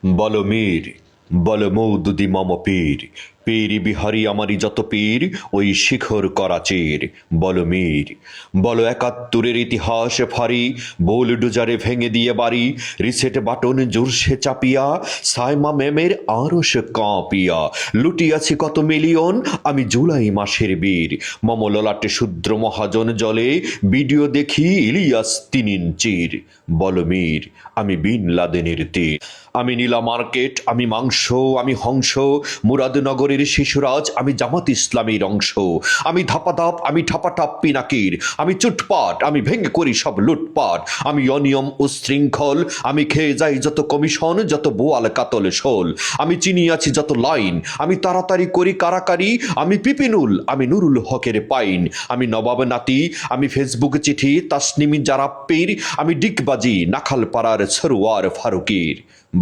বলো মীর, বলো মৌদুদি মম পীর, পীর বিহারী আমারই যত পীর, ওই শিখর করাচির। বলো মীর, বলো একাত্তরের ইতিহাস ফারি, বোলডুজারে ভেঙে দিয়ে বাড়ি, রিসেট বাটন জোরসে চাপিয়া, সাইমা ম্যামের আরশ কাঁপিয়া, লুটিয়াছি কত মিলিয়ন আমি জুলাই মাসের বীর। মম ললাটে শূদ্র মহাজন জলে, ভিডিও দেখি ইলিয়াস 3 ইঞ্চির। বলো মীর, আমি বিন লাদেনের তীর। আমি নীলা মার্কেট, আমি মাংস, আমি হংস, মুরাদনগরের শিশুরাজ, আমি জামাত ইসলামীর অংশ। আমি ধাপাধাপ, আমি ঠাপাঠাপ পিনাকির, আমি চুটপাট, আমি ভেঙে করি সব লুটপাট। আমি অনিয়ম উশৃঙ্খল, আমি খেয়ে যাই যত কমিশন, যত বোয়াল কাতল শোল। আমি চিনিয়াছি যত লাইন, আমি তাড়াতাড়ি করি কারাকারি। আমি পিপিনুল, আমি নুরুল হকের পাইন। আমি নবাব নাতি, আমি ফেসবুক চিঠি তাসনিমি জারাপ্পির। আমি ডিগবাজি নাখালপাড়ার সরোয়ার ফারুকির।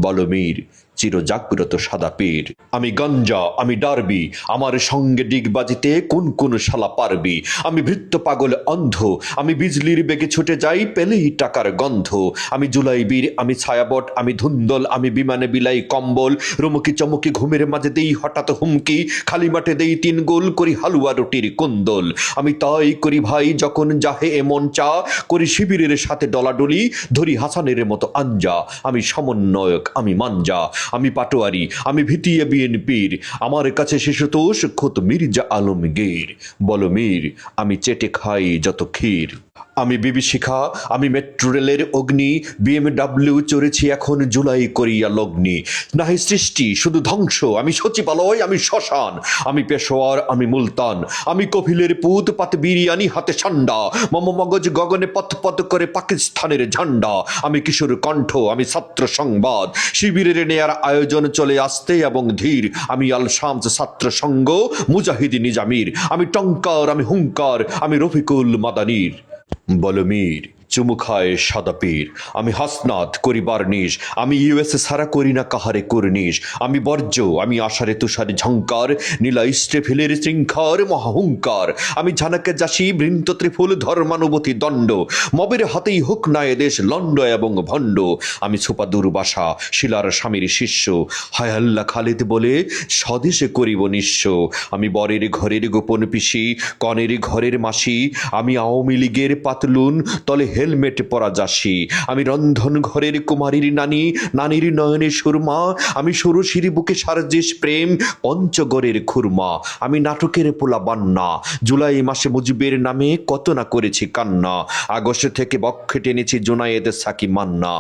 বলো মীর, চিরজাগ্রত সাদা পীর। আমি গঞ্জা, আমি ডারবি, আমার সঙ্গে ডিগবাজিতে কোন কোন শালা পারবি। আমি ভৃত্য পাগল অন্ধ, আমি বিজলির বেগে ছুটে যাই পেলেই টাকার গন্ধ। আমি জুলাই বীর, আমি ছায়াবট, আমি ধুন্দল, আমি বিমানে বিলাই কম্বল। রুমুকি চমুকি ঘুমের মাঝে দেই হঠাৎ হুমকি, খালি মাঠে দেই 3 গোল, করি হালুয়া রুটির কুন্দল। আমি তাই করি ভাই যখন জাহে এমন চা, করি শিবিরের সাথে ডলাডলি, ধরি হাসানের মতো আঞ্জা। আমি সমন্বয়ক, আমি মাঞ্জা, আমি পাটোয়ারি, আমি ভিতিয়ে বিএনপির। আমার কাছে শিশুতোষ খোদ মির্জা আলমগীর। বলো মীর, আমি চেটে খাই যত ক্ষীর। আমি বিভীষিকা, আমি মেট্রো রেলের অগ্নি, বিএমডাব্লিউ চড়েছি এখন জুলাই করিয়া লগ্নি। নাহি সৃষ্টি শুধু ধ্বংস, আমি সচিবালয়, আমি শ্মশান। আমি পেশোয়ার, আমি মুলতান, আমি কফিলের পুত পাতে বিরিয়ানি হাতে ঠান্ডা। মম মগজ গগনে পথ পথ করে পাকিস্তানের ঝান্ডা। আমি কিশোর কণ্ঠ, আমি ছাত্র সংবাদ, শিবিরের নেয়ার আয়োজন চলে আসতে এবং ধীর। আমি আল শামস ছাত্র সংঘ, মুজাহিদ নিজামির। আমি টঙ্কার, আমি হুঙ্কার, আমি রফিকুল মাদানির। বলো মীর, চুমু খায় সাদা পীর। আমি হাসনাত করি বার্নিশ, আমি ইউএসএ সারা করি না কাহারে কর্নিশ। আমি বর্জ্য, আমি আষাঢ়ে তুষারে ঝঙ্কার, নীলা ইস্টেফিলের শৃঙ্খার মহাহুঙ্কার। আমি ঝানাকে যাসি বৃন্ত ত্রিফুল ধর্মানুভূতি দণ্ড, মবের হাতেই হোক না এদেশ লন্ড এবং ভণ্ড। আমি সুপা দুর্বাসা, শিলার স্বামীর শিষ্য, হায় আল্লাহ খালিদ বলে স্বদেশে করিব নিঃস্ব। আমি বরের ঘরের গোপন পিসি, কনের ঘরের মাসি। আমি আওয়ামী লীগের পাতলুন, তলে হেলমেট পরা যাসি। আমি রন্ধন ঘরের কুমারীর নানি, নানির নয়নে সুরমা। আমি ষোড়শীর বুকে সারজিস প্রেম, পঞ্চগড়ের খুরমা। আমি নাটকের পোলা বান্না, জুলাই মাসে মুজিবের নামে কত না করেছি কান্না। আগস্ট থেকে বক্ষে টেনেছি জোনায়েদ সাকি মান্না।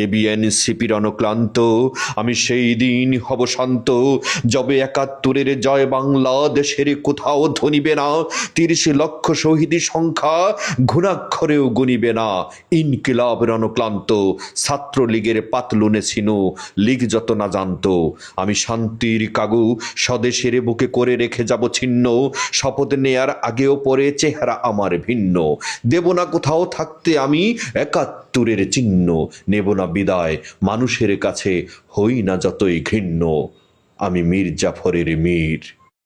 এবিএনসিপির অনক্লান্ত, আমি সেই দিন হব শান্ত, যবে 71-এর জয় বাংলা দেশের কোথাও ধ্বনিবে না। 30 লক্ষ শহীদ সংখ্যা ঘুণাক্ষরেও গুনিবে না। ইনকিলাব রণক্লান্ত, ছাত্রলীগের পাতলুনে ছিনু, লীগ যত না জানত। আমি শান্তির কাগু, স্বদেশের বুকে করে রেখে যাব ছিন্ন। শপথ নেয়ার আগেও পরে চেহারা আমার ভিন্ন। দেব না কোথাও থাকতে আমি 71-এর চিহ্ন। নেব না বিদায় মানুষের কাছে, হই না যতই ঘৃণ্য। আমি মীর জাফরের মীর।